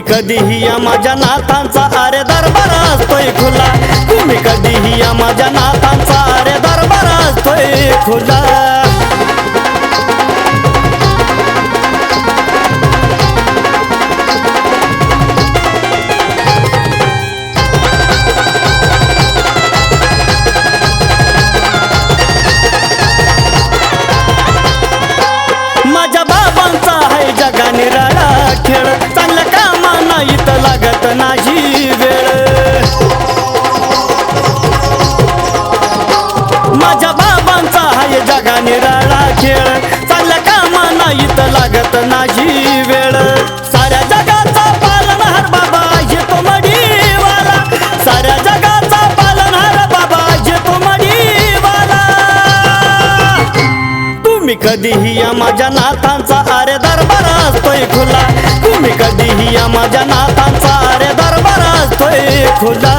कधीही या माझ्या नाथांचा अरे दरबार असतोय खुला, तुम्ही कधीही या माझ्या नाथांचा अरे दरबार असतोय खुला। माझ्या बाबांचा आहे जगा निराळा खेळ, चांगल्या कामांना इथं लागत नाही वेळ। माझ्या बाबांचा आहे जगा निराळा खेळ, चांगल्या कामांना इथं लागत नाही वेळ। साऱ्या जगाचा पालनहार बाबा येतो मडीवाला, साऱ्या जगाचा पालनहार बाबा येतो मडीवाला। तुम्ही कधीही या माझ्या नाथांचा अरे दरबार असतोय खुला, तुम्ही कधीही या माझ्या नाथांचा अरे दरबार असतोय खुला।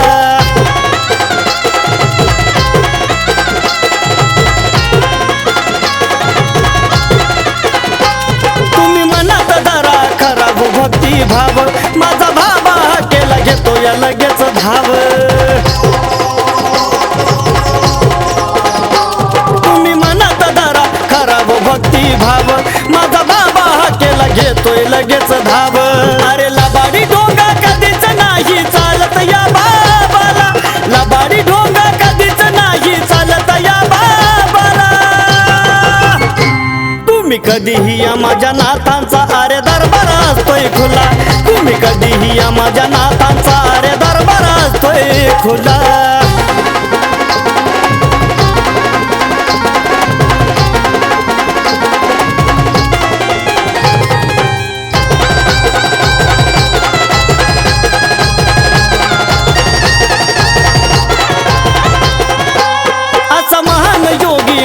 तुम्ही मनात धरा खरा भक्ती भाव, माझा बाबा केला घेतो या लगेच धाव। तुम्ही मनात धरा खरा भक्ती भाव, माझा बाबा केला घेतोय लगेच धाव। अरे लबाडी ढोंगा कधीच नाही चालत या बाबाला, लबाडी ढोंगा कधीच नाही चालत या बाबाला। तुम्ही कधीही या माझ्या नाथांचा अरे दरबार असतोय खुला, तुम्ही कधीही या माझ्या नाथांचा अरे दरबार असतोय खुला।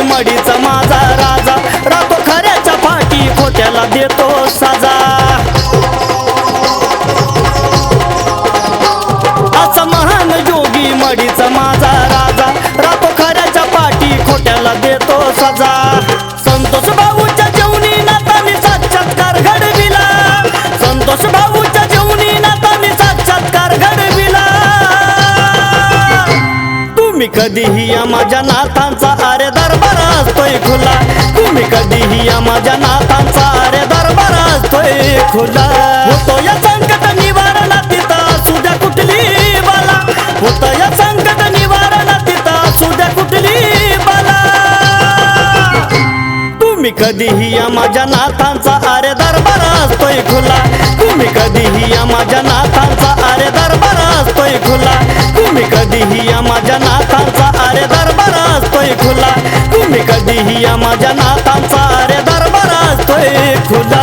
मडीचा माझा राजा रातो खऱ्याच्या पाठी, खोट्याला देतो साजा। असा महान योगी मडीचा माझा राजा, रातो खऱ्याच्या पाठी, खोट्याला देतो साजा। संतोष भाऊच्या जेवणी नातानी साक्षात्कार घडविला, संतोष भाऊच्या जेवणी नातानी साक्षात्कार घडविला। तुम्ही कधीही या माझ्या नाथांचा अरे दरबार असतोय खुला, तुम्ही कधीही या माझ्या नाथांचा अरे दरबार असतोय खुला। होतो या संकट निवारणा तिथं सुद्या कुठली बाला, होतो या संकट निवारणा तिथं सुद्या कुठली बाला। तुम्ही कधीही या माझ्या नाथांचा अरे दरबार असतोय खुला, तुम्ही कधीही या माझ्या नाथांचा अरे दरबार असतोय खुला, तुम्ही कधीही या माझ्या नाथांचा अरे दरबार असतोय खुला, तुम्ही कधीही या माझ्या नाथांचा अरे दरबार असतोय खुला।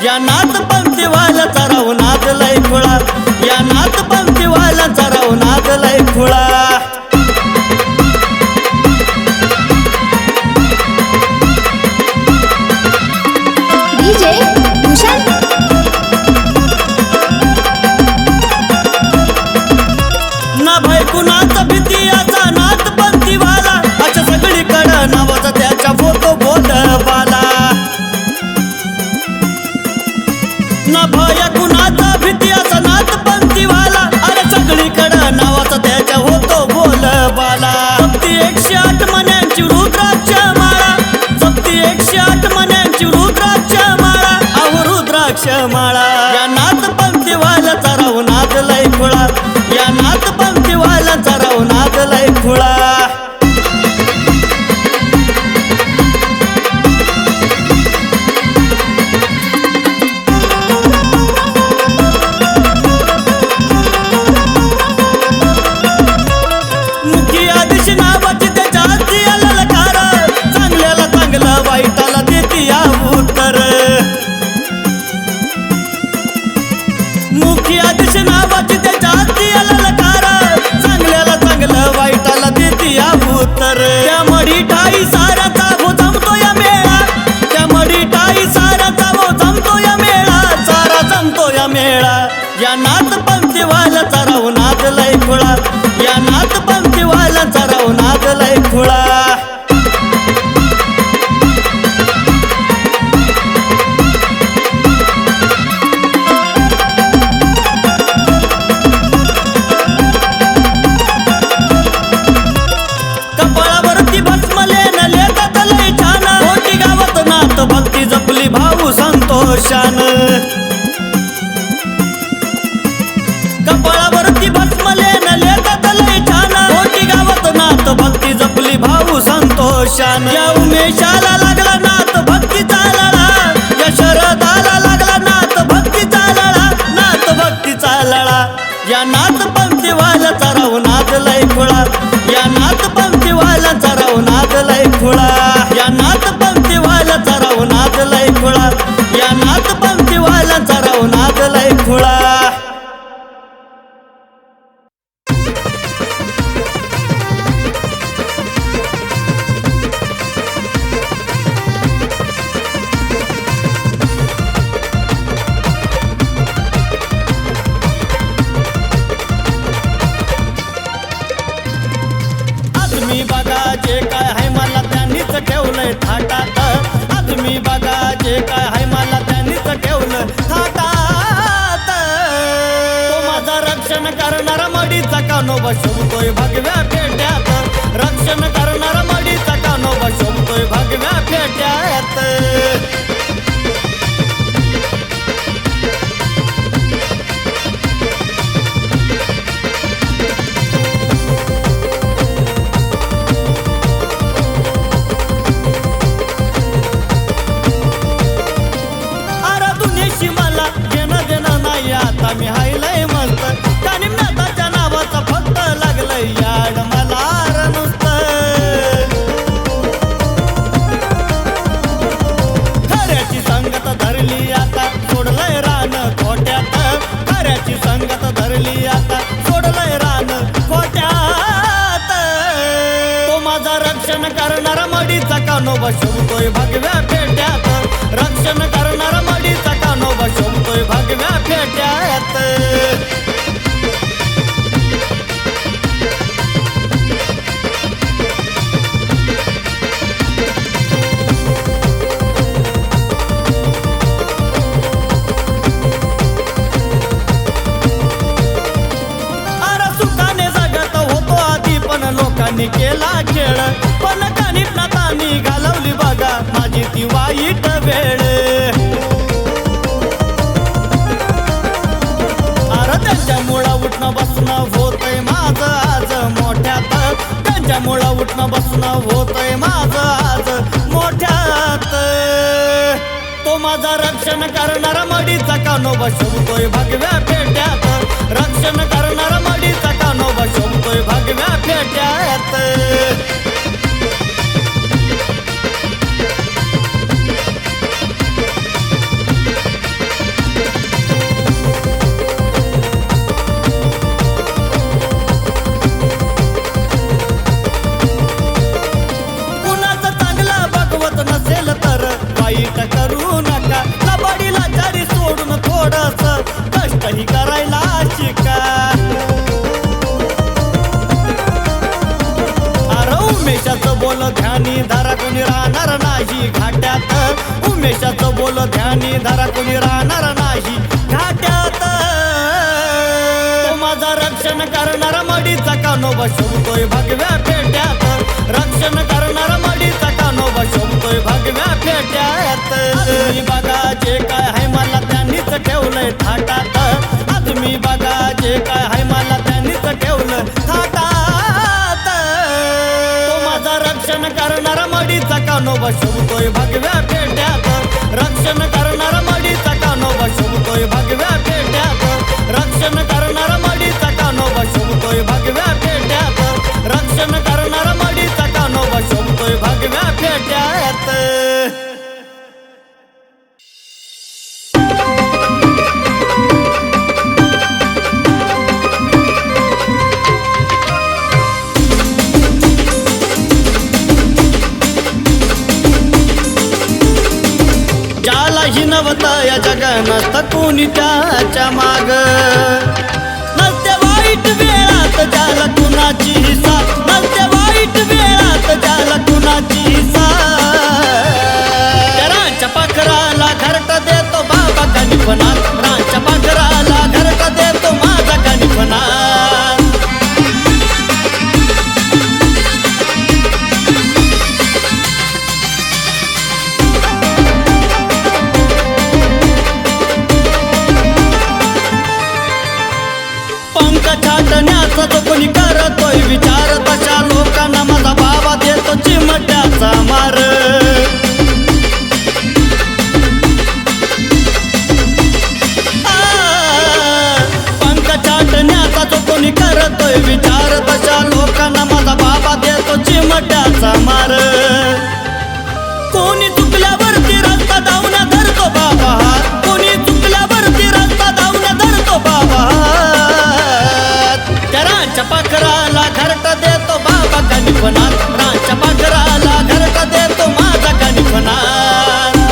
या नाथ पंक्तीवाल्याचा राहून आज लय त्या मडीठाई साऱ्याचा हो जमतो या मेळा, त्या मडीठाई साऱ्याचा हो जमतो या मेळा, सारा जमतो या मेळा. या नाथ पंक्ती वाल्याचा राहू नाद लय खुळा, या नाथ पंक्ती वाल्याचा राहू नाद लय खुळा. कपाळावरती भस्मलेन लेतात लय छान, कोटी गावात नाथ भक्ती जपली भाऊ संतोषान. कपाळावरती भस्मलेन लेतात लय छान, कोटी गावात नाथ भक्ती जपली भाऊ संतोषान. या उमेशाला लागला नाथ भक्तीचा लळा, या शरदाला लागला नाथ भक्तीचा लळा, नाथ भक्तीचा लळा. या नाथ पंक्ती वाल्याचा राहू नाद लय खुळा, या नाथ पंक्ती वाल्याचा राहू नाद लय खुळा, या नाथ पंक्ती वाल्याचा राहू नाद लय खुळा, या नाथ पंक्ती वाल्याचा राहू नाद लय खुळा. आदमी बघा जे काय आहे मला त्यांनीच ठेवलंय थाटात, आदमी बघा जे काय आहे मला त्यांनीच ठेवलं थाटात. तो माझा रक्षण करणारा मडीचा कानोबा शोभतोय भगव्या पेट्यात, रक्षण करणारा मडीचा कानोबा शोभतोय भगव्या पेट्यात. मला घेणं देणं नाही आता मी हायलय मस्त, कानी नाथाच्या नावाचं फक्त लागलंय याड मला नुसतं. खऱ्याची संगत धरली आता सोडलंय रान खोट्यात, खऱ्याची संगत धरली आता सोडलंय रान खोट्यात. तो माझा रक्षण करणारा मडीचा कानोबा शोभतोय भगव्या पेट्यात, रक्षण करणारा मडीचा कानोबा शोभतोय भगव्या पेट्यात. अरे सुखाने जगत होतो आधी पण लोकांनी केला खेळ, पण गणित नातानी घालवली बघा माझी ती वाईट वेळ. अरे त्यांच्यामुळं उठणं बसणं होतंय माझं आज मोठ्यात, त्यांच्यामुळं उठणं बसणं होतंय माझं आज मोठ्यात. तो माझा रक्षण करणारा मडीचा कानोबा शोभतोय भगव्या पेट्यात, रक्षण करणारा मडीचा कानोबा शोभतोय भगव्या पेट्यात. कुणाचं चांगलं बघवत नसेल तर वाईट करू नका, कबड्डीला जारी सोडून थोडस कष्टही करायला शिका. अरे उमेशाचं बोल ध्यानी धरा कोणी राहणार नाही घाट्यात, उमेशाचं बोल ध्यानी धरा कोणी राहणार नाही घाट्यात. तो माझा रक्षण करणारा मडीचा कानोबा शोभतोय भगव्या पेट्यात, रक्षण करणारा मडीचा कानोबा शोभतोय भगव्या पेट्यात. आदमी बघा जे काय आहे मला त्यांनीच ठेवलंय थाटात, आदमी बघा जे काय आहे मला त्यांनीच ठेवलं थाटात. तो माझा रक्षण करणारा मडीचा कानोबा शोभतोय भगव्या पेट्यात, रक्षण करणारा मडीचा कानोबा शोभतोय भगव्या पेट्यात, रक्षण करणारा मडीचा कानोबा शोभतोय भगव्या पेट्यात, रक्षण करणारा मडीचा कानोबा शोभतोय भगव्या पेट्यात. नव्हता या जगात कोणी त्याच्या माग नसते वाईट वेळात ज्याला कुणाची साथ नसते वाईट वेळात ज्याला कुणाची साथ रांच्या पाखराला घरट देतो बाबा कानिफनाथ रांच्या पाखराला घरट देतो माझा कानिफनाथ पंख छाटण्याचा जो कोणी करतोय विचार तशा लोकांना माझा बाबा देतो चिमट्याचा मार पंख छाटण्याचा जो कोणी करतोय विचार तशा लोकांना माझा बाबा देतो चिमट्याचा मार कोणी चुकल्यावरती रस्ता धावण्या धरतो बाबा कोणी चुकल्यावरती रस्ता धावण्या धरतो बाबा रांच्या पाखराला घरट देतो बाबा कानिफनाथ रांच्या पाखराला घरट देतो माझा कानिफनाथ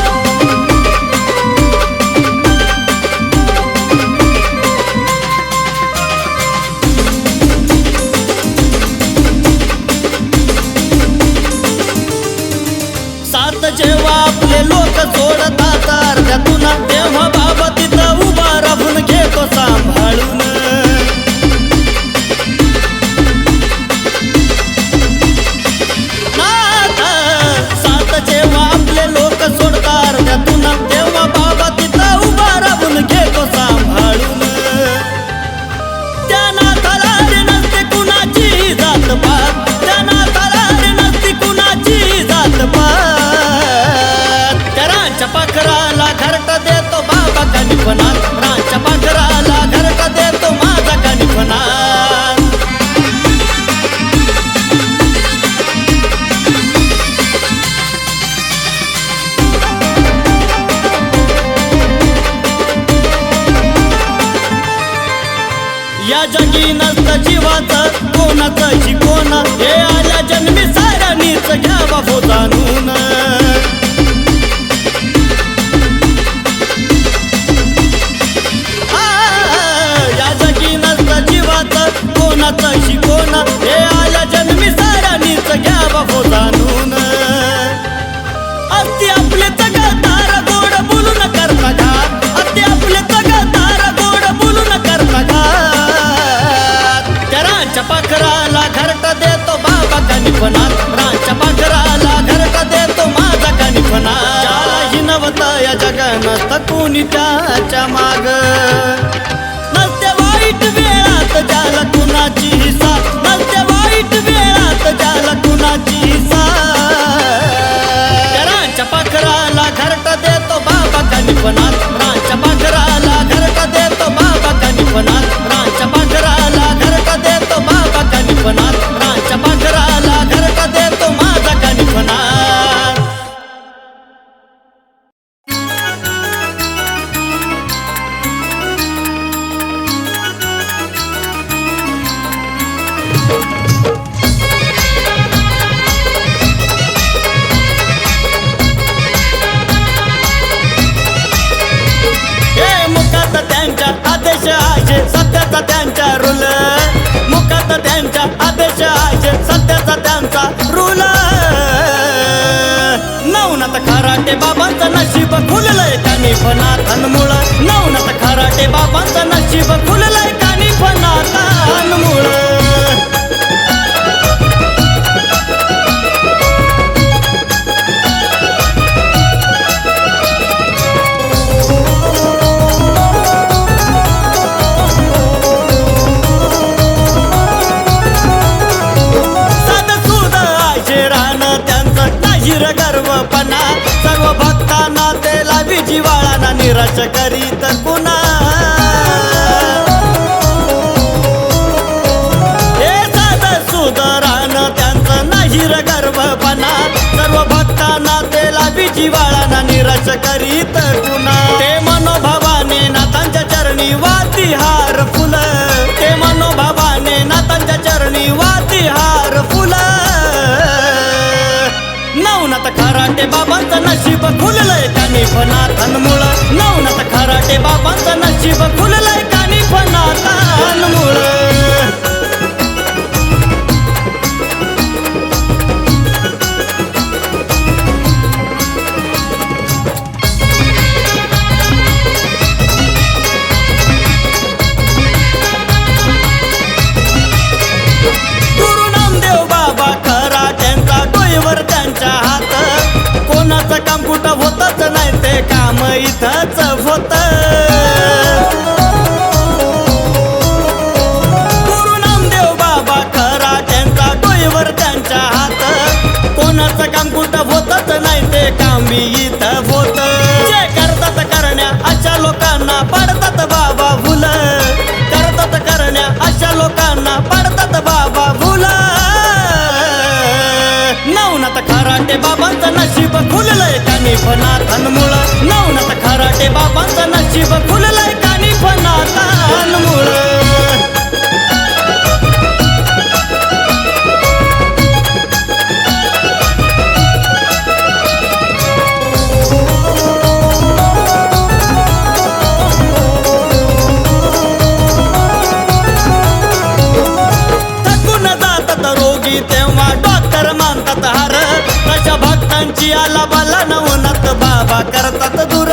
सात जेव्हा आपले लोक सोडतात अर्ध्यातून तेव्हा बाबा तिथं उभा राहून घेतो सांभाळून जेव्हा आपले लोक सोडतात अर्ध्यातून तेव्हा बाबा तिथं उभा राहून घेतो सांभाळून त्या नाथाला रे नसते कुणाची जात पात त्या नाथाला रे नसते कुणाची जात पात त्या रांच्या पाखराला घरट देतो बाबा कानिफनाथ रांच्या पाखराला घरट देतो माझा कानिफनाथ या जगी नसतं जीवाचं कोणाचं शिकवण हे आल्या जन्मी साऱ्यांनीच घ्यावा हो जाणून या जगी नसतं जीवाचं कोणाचं शिकवण हे आल्या जन्मी साऱ्यांनीच घ्यावा हो जाणून अति आपले तगतार गोड बोलून करता घात अति आपले तगतार गोड बोलून करता घात रांच्या पाखराला घरट देतो बाबा कानिफनाथ रांच्या पाखराला घरट देतो माझा कानिफनाथ ज्यालाही नव्हता या जगात कोणी त्याच्या माग नसते वाईट वेळात ज्याला कुणाची साथ नसते वाईट वेळात ज्याला कुणाची साथ रांच्या पाखराला घरट देतो बाबा कानिफनाथ रांच्या पाखराला घरट देतो बाबा कानिफनाथ रांच्या पाखराला घरट देतो बाबा कानिफनाथ रांच्या पाखराला घरट देतो माझा कानिफनाथ आदेश आहे सत्याचा त्यांच्या रूल मुखात त्यांच्या आदेश आहे सत्याचा त्यांचा रूल नवनाथ खराटे बाबांचं नशीब खुललंय कानिफनाथांमुळं नवनाथ खराटे बाबांचं नशीब खुललंय कानिफनाथांमुळं गर्वपणा सर्व भक्तांना ते लावी जिवाळाना निराश करीत पुन्हा हे साध सुधरान त्यांचं नाही गर्वपणा सर्व भक्तांना ते लावी जिवाळाना निराश करीत पुन्हा ते मनोभावाने नाथांच्या चरणी वाती हार फुल ते मनोभावाने नाथांच्या चरणी वाती हार फुल नवनाथ नवनाथ खराटे बाबांचं नशीब खुललंय कानी फनाथांमुळं नवनाथ खराटे बाबांचं नशीब खुललंय कानी फनाथांमुळं त्यांच्या हात कोणाचं काम कुठं होतच नाही ते काम इथंच होत गुरु नामदेव बाबा खरा त्यांचा डोईवर त्यांच्या हात कोणाचं काम कुठं होतच नाही ते काम बी इथं होत जे करतात करण्या अशा लोकांना पडतात बाबा भुल करतात करण्या अशा लोकांना पडतात बाबा भुल नवनाथ खराटे बाबांचं नशीब खुललंय कानी फनाथांमुळं नवनाथ खराटे बाबांचं नशीब खुललंय कानी फनाथांमुळं थकून जातात रोगी तेव्हा डॉक्टर मानतात हार तशा भक्तांची आला बाला नवनाथ बाबा करतात दूर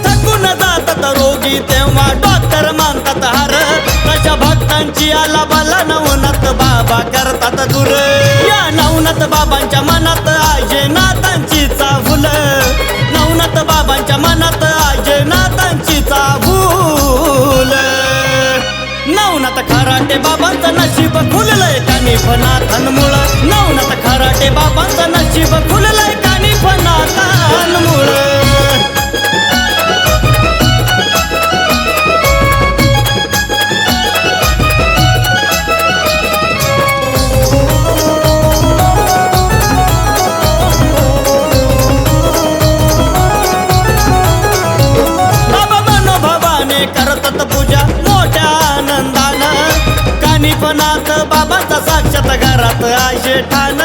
थकून जातात रोगी तेव्हा डॉक्टर मानतात हार तशा भक्तांची आला बाला नवनाथ बाबा करतात दूर या नवनाथ बाबांच्या मनात आजे नाथांची चाहुल नवनाथ बाबांच्या मनात आजे नाथांची चाहुल नवनाथ खराटे बाबांचं नशीब खुललंय कानी फनाथांमुळं नवनाथ खराटे बाबांचं नशीब खुललंय कानी फनाथांमुळं बाबा मनोभावाने करतात पूजा मोठ्या आनंदानं कानी फनाथ बाबाचा साक्षात घरात आशे ठाण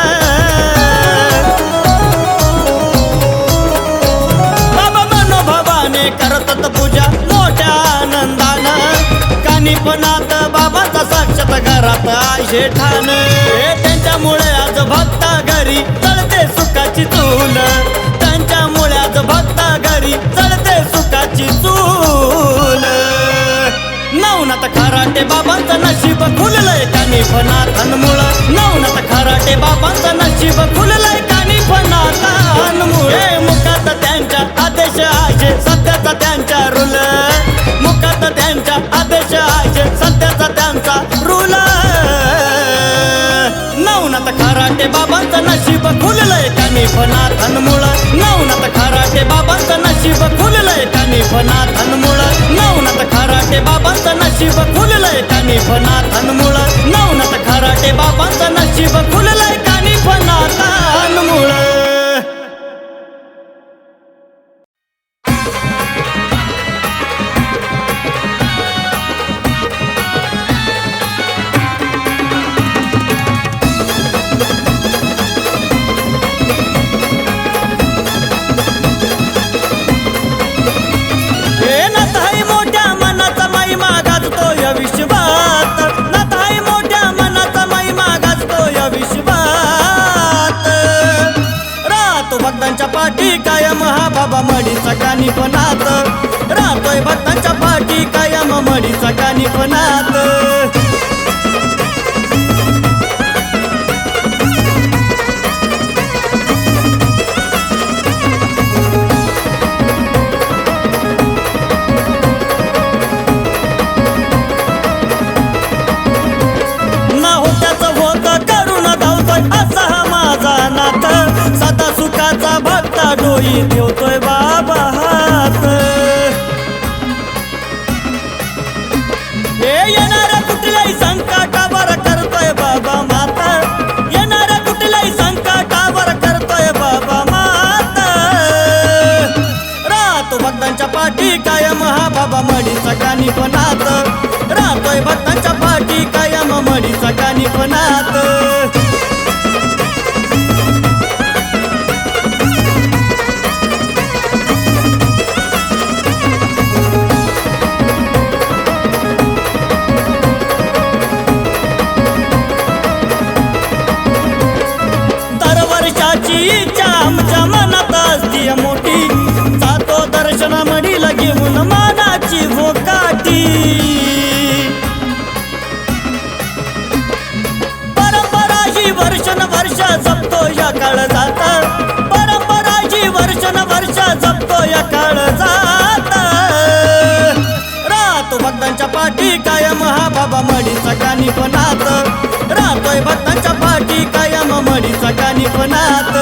बाबा मनोभावाने करतात पूजा मोठ्या आनंदानं कानी फनाथ बाबाचा साक्षात घरात आशे ठाण त्यांच्यामुळे आज भक्ता घरी जळते सुखाची चूल त्यांच्यामुळे आज भक्ता घरी जळते सुखाची चूल नवनाथ खराटे बाबांचं नशीब खुललंय कानी फनाथांमुळं नवनाथ खराटे बाबांचं नशीब खुललंय कानी फनाथांमुळं मुखात त्यांच्या आदेश आहे सत्याचा त्यांच्या रूल मुखात त्यांच्या आदेश आहे सत्याचा त्यांचा रूल नवनाथ खराटे बाबांचं नशीब खुललंय कानी फनाथांमुळं नवनाथ खराटे बाबांचं नशीब खुललंय कानी फनाथांमुळं नवनाथ खराटे बाबांचं नशीब खुललंय कानी फनाथांमुळं नवनाथ खराटे बाबांचं नशीब खुललंय कानी फनाथांमुळं भक्तांच्या पाठी कायम हा बाबा मडीचा कानी फनात राहतोय भक्तांच्या पाठी कायम हा बाबा मडीचा कानी फनात ना होत्याचं होत करून धावतोय असा हा माझा नाथ सदा सुखाचा भक्ता डोई ठेवतोय बाबा हात हे येणाऱ्या कुठल्याही संकटावर करतोय बाबा माता येणाऱ्या कुठल्याही संकटावर करतोय बाबा माता राहतो भक्तांच्या पाठी कायम हा बाबा मडीचा कानी फनात राहतोय भक्तांच्या पाठी कायम मडीचा कानिफनात. दरवर्षाची इच्छा आमच्या मनात असती मोठी, जातो दर्शन मडीला घेऊन मानाची भोकाटी. परंपरा ही वर्ष जपतो या काळ जात, परंपरा ही वर्ष जपतो या काळ जात. राहतो भक्तांच्या पाठी कायम हा बाबा मडीचा कानिफनात, राहतोय भक्तांच्या पाठी कायम मडीचा कानिफनात.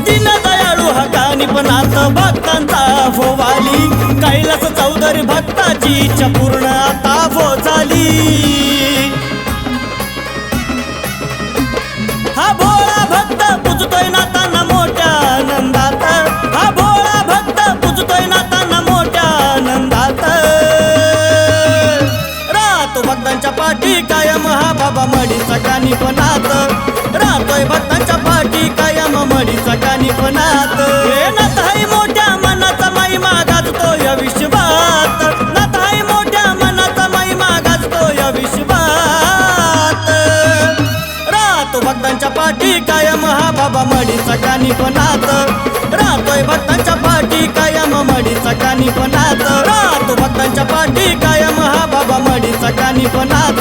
दीनदयाळू हा कानिफनाथ भक्तांचा फोवाली, कैलास चौधरी भक्ताची इच्छा पूर्ण आता हो झाली. हा भोळा भक्त पूजतोय नाताना मोठ्या आनंदात, हा भोळा भक्त पूजतोय नाताना मोठ्या आनंदात. राहतो भक्तांच्या पाठी कायम हा बाबा मडीचा कानिफनात, राहतोय भक्तांच्या पाठी कायम मडीचा कानिफनात. हे नाथ हाय मोठ्या मनाचा महिमा गाजतो या विश्वात, नाथ हाय मोठ्या मनाचा महिमा गाजतो या विश्वात. राहतो भक्तांच्या पाठी कायम हा बाबा मडीचा कानिफनात, राहतोय भक्तांच्या पाठी कायम मडीचा कानिफनात. राहतो भक्तांच्या पाठी कायम हा बाबा मडीचा कानिफनात,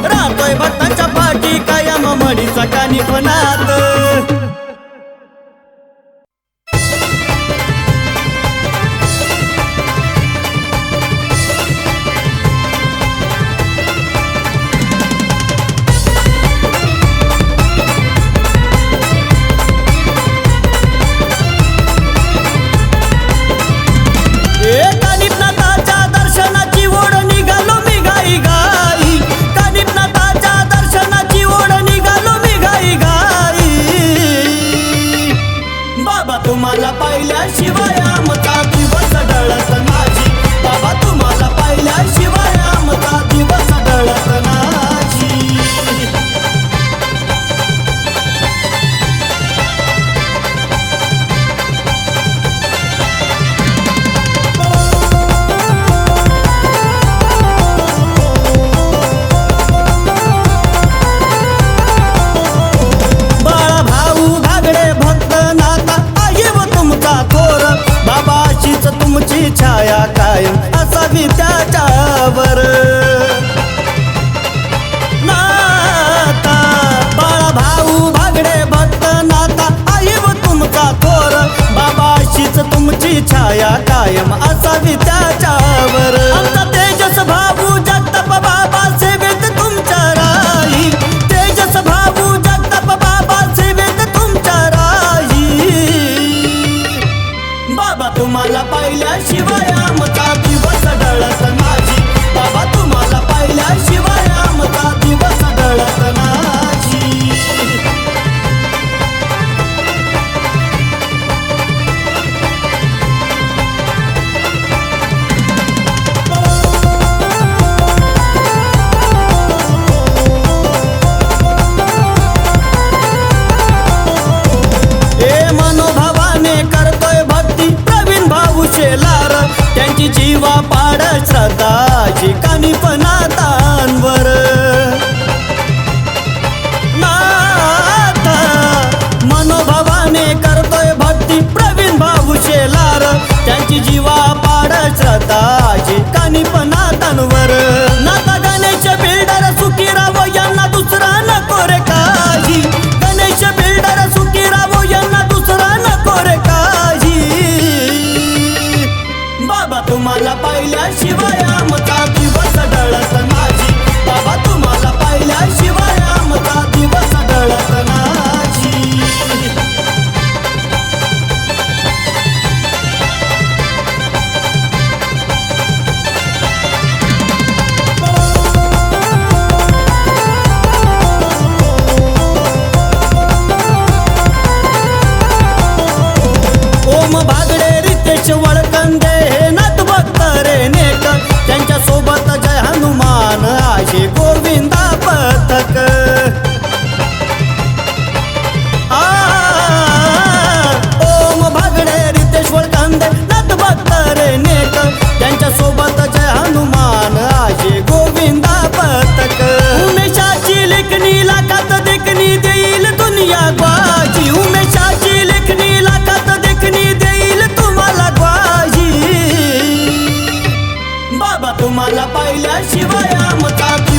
राहतोय भक्तांच्या पाठी कायम मडीचा कानिफनात. कानिफनाथाच्या दर्शनाची ओढ निघालो मी घाई घाई, कानिफनाथाच्या दर्शनाची ओढ निघालो मी घाई घाई. दिल्याशिवाय आमचा